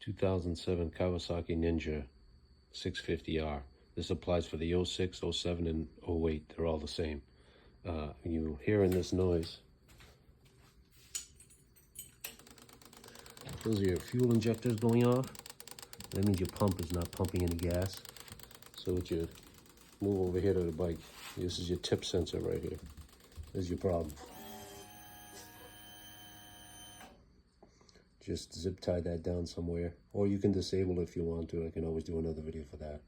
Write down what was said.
2007 Kawasaki Ninja 650R. This applies for the 06, 07, and 08. They're all the same. You hearing this noise, those are your fuel injectors going off. That means your pump is not pumping any gas. So what you move over here to the bike, this is your tip sensor right here. This is your problem. Just zip tie that down somewhere, or you can disable it if you want to. I can always do another video for that.